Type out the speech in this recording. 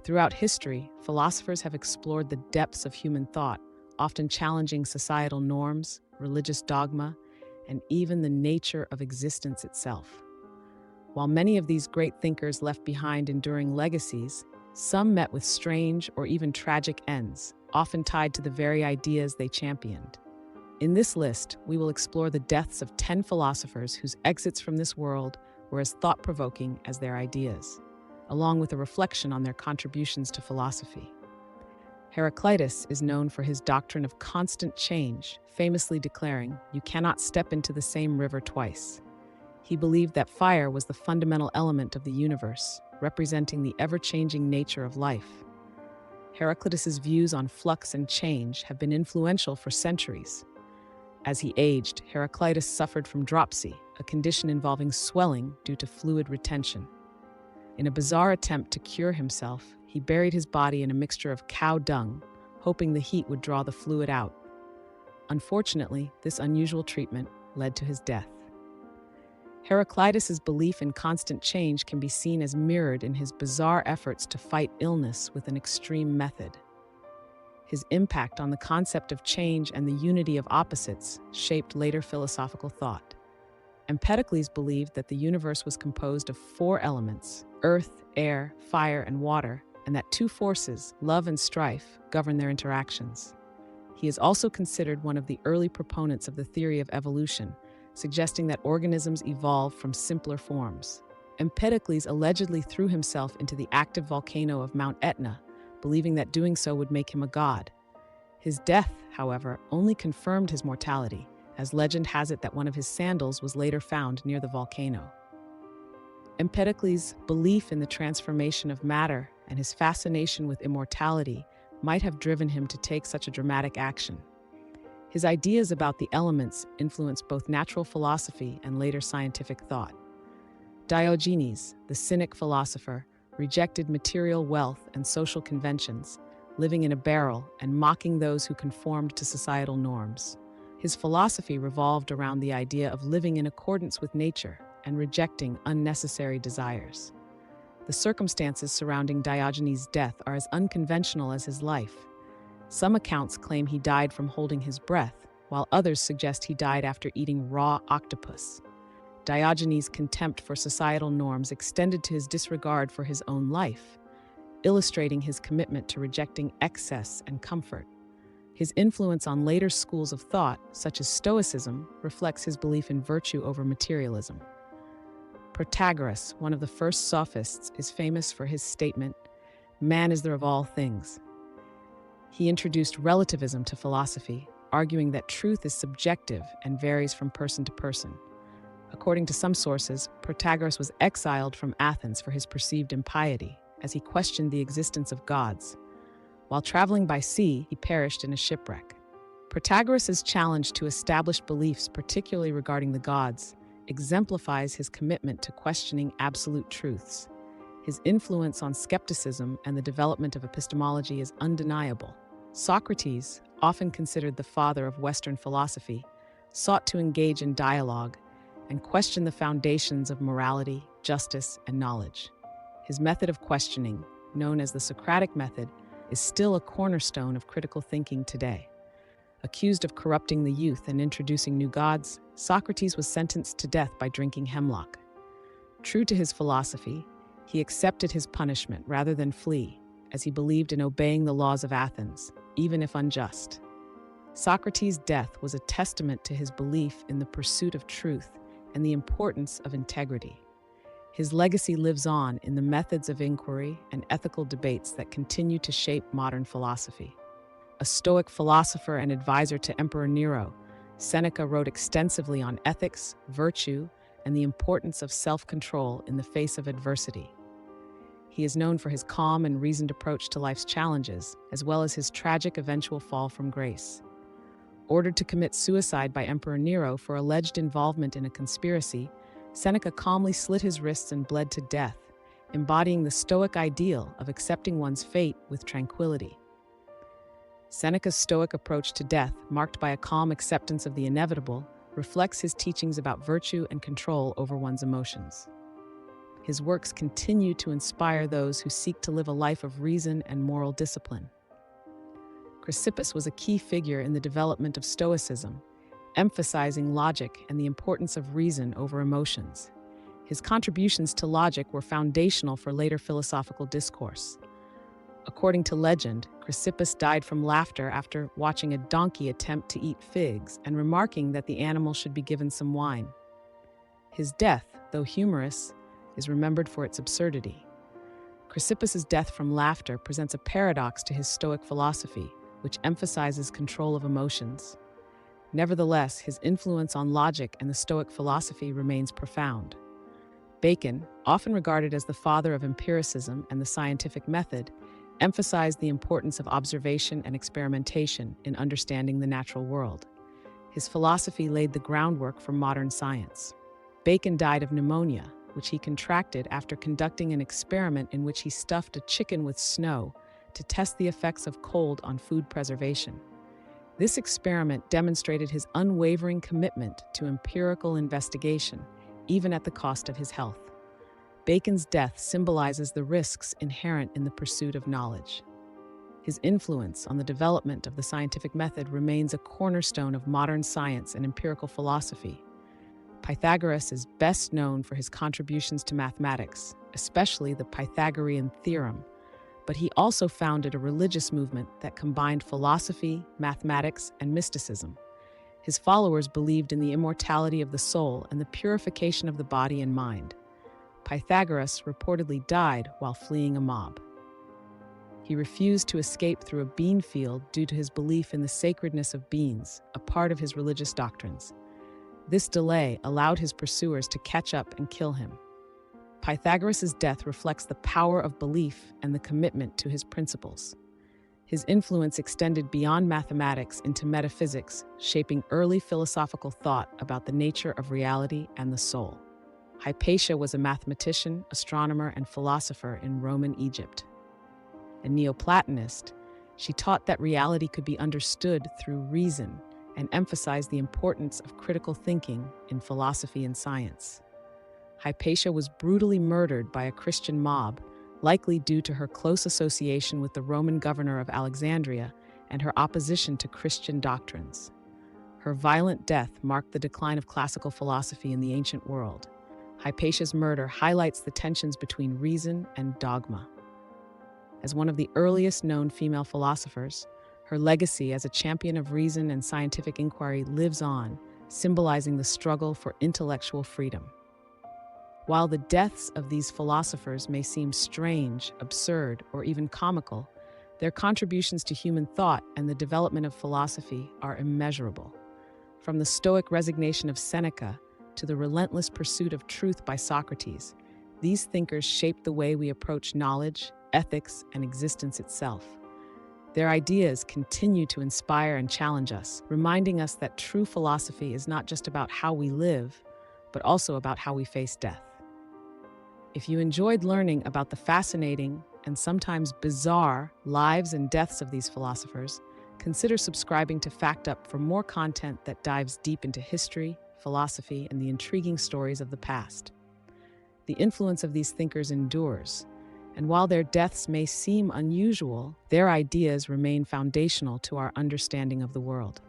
Throughout history, philosophers have explored the depths of human thought, often challenging societal norms, religious dogma, and even the nature of existence itself. While many of these great thinkers left behind enduring legacies, some met with strange or even tragic ends, often tied to the very ideas they championed. In this list, we will explore the deaths of 10 philosophers whose exits from this world were as thought-provoking as their ideas, along with a reflection on their contributions to philosophy. Heraclitus is known for his doctrine of constant change, famously declaring, "You cannot step into the same river twice." He believed that fire was the fundamental element of the universe, representing the ever-changing nature of life. Heraclitus's views on flux and change have been influential for centuries. As he aged, Heraclitus suffered from dropsy, a condition involving swelling due to fluid retention. In a bizarre attempt to cure himself, he buried his body in a mixture of cow dung, hoping the heat would draw the fluid out. Unfortunately, this unusual treatment led to his death. Heraclitus's belief in constant change can be seen as mirrored in his bizarre efforts to fight illness with an extreme method. His impact on the concept of change and the unity of opposites shaped later philosophical thought. Empedocles believed that the universe was composed of 4 elements: earth, air, fire, and water, and that 2 forces, love and strife, govern their interactions. He is also considered one of the early proponents of the theory of evolution, suggesting that organisms evolved from simpler forms. Empedocles allegedly threw himself into the active volcano of Mount Etna, believing that doing so would make him a god. His death, however, only confirmed his mortality, as legend has it that one of his sandals was later found near the volcano. Empedocles' belief in the transformation of matter and his fascination with immortality might have driven him to take such a dramatic action. His ideas about the elements influenced both natural philosophy and later scientific thought. Diogenes, the cynic philosopher, rejected material wealth and social conventions, living in a barrel and mocking those who conformed to societal norms. His philosophy revolved around the idea of living in accordance with nature and rejecting unnecessary desires. The circumstances surrounding Diogenes' death are as unconventional as his life. Some accounts claim he died from holding his breath, while others suggest he died after eating raw octopus. Diogenes' contempt for societal norms extended to his disregard for his own life, illustrating his commitment to rejecting excess and comfort. His influence on later schools of thought, such as Stoicism, reflects his belief in virtue over materialism. Protagoras, one of the first sophists, is famous for his statement, "Man is the of all things." He introduced relativism to philosophy, arguing that truth is subjective and varies from person to person. According to some sources, Protagoras was exiled from Athens for his perceived impiety, as he questioned the existence of gods. While traveling by sea, he perished in a shipwreck. Protagoras' challenge to established beliefs, particularly regarding the gods, exemplifies his commitment to questioning absolute truths. His influence on skepticism and the development of epistemology is undeniable. Socrates, often considered the father of Western philosophy, sought to engage in dialogue and question the foundations of morality, justice, and knowledge. His method of questioning, known as the Socratic method, is still a cornerstone of critical thinking today. Accused of corrupting the youth and introducing new gods, Socrates was sentenced to death by drinking hemlock. True to his philosophy, he accepted his punishment rather than flee, as he believed in obeying the laws of Athens, even if unjust. Socrates' death was a testament to his belief in the pursuit of truth and the importance of integrity. His legacy lives on in the methods of inquiry and ethical debates that continue to shape modern philosophy. A Stoic philosopher and advisor to Emperor Nero, Seneca wrote extensively on ethics, virtue, and the importance of self-control in the face of adversity. He is known for his calm and reasoned approach to life's challenges, as well as his tragic eventual fall from grace. Ordered to commit suicide by Emperor Nero for alleged involvement in a conspiracy, Seneca calmly slit his wrists and bled to death, embodying the Stoic ideal of accepting one's fate with tranquility. Seneca's Stoic approach to death, marked by a calm acceptance of the inevitable, reflects his teachings about virtue and control over one's emotions. his works continue to inspire those who seek to live a life of reason and moral discipline. Chrysippus was a key figure in the development of Stoicism, emphasizing logic and the importance of reason over emotions. His contributions to logic were foundational for later philosophical discourse. According to legend, Chrysippus died from laughter after watching a donkey attempt to eat figs and remarking that the animal should be given some wine. His death, though humorous, is remembered for its absurdity. Chrysippus's death from laughter presents a paradox to his Stoic philosophy, which emphasizes control of emotions. Nevertheless, his influence on logic and the Stoic philosophy remains profound. Bacon, often regarded as the father of empiricism and the scientific method, emphasized the importance of observation and experimentation in understanding the natural world. His philosophy laid the groundwork for modern science. Bacon died of pneumonia, which he contracted after conducting an experiment in which he stuffed a chicken with snow to test the effects of cold on food preservation. This experiment demonstrated his unwavering commitment to empirical investigation, even at the cost of his health. Bacon's death symbolizes the risks inherent in the pursuit of knowledge. His influence on the development of the scientific method remains a cornerstone of modern science and empirical philosophy. Pythagoras is best known for his contributions to mathematics, especially the Pythagorean theorem, but he also founded a religious movement that combined philosophy, mathematics, and mysticism. His followers believed in the immortality of the soul and the purification of the body and mind. Pythagoras reportedly died while fleeing a mob. He refused to escape through a bean field due to his belief in the sacredness of beans, a part of his religious doctrines. This delay allowed his pursuers to catch up and kill him. Pythagoras' death reflects the power of belief and the commitment to his principles. His influence extended beyond mathematics into metaphysics, shaping early philosophical thought about the nature of reality and the soul. Hypatia was a mathematician, astronomer, and philosopher in Roman Egypt. A Neoplatonist, she taught that reality could be understood through reason and emphasized the importance of critical thinking in philosophy and science. Hypatia was brutally murdered by a Christian mob, likely due to her close association with the Roman governor of Alexandria and her opposition to Christian doctrines. Her violent death marked the decline of classical philosophy in the ancient world. Hypatia's murder highlights the tensions between reason and dogma. As one of the earliest known female philosophers, her legacy as a champion of reason and scientific inquiry lives on, symbolizing the struggle for intellectual freedom. While the deaths of these philosophers may seem strange, absurd, or even comical, their contributions to human thought and the development of philosophy are immeasurable. From the stoic resignation of Seneca to the relentless pursuit of truth by Socrates, these thinkers shaped the way we approach knowledge, ethics, and existence itself. Their ideas continue to inspire and challenge us, reminding us that true philosophy is not just about how we live, but also about how we face death. If you enjoyed learning about the fascinating and sometimes bizarre lives and deaths of these philosophers, consider subscribing to FactUp for more content that dives deep into history, philosophy, and the intriguing stories of the past. The influence of these thinkers endures, and while their deaths may seem unusual, their ideas remain foundational to our understanding of the world.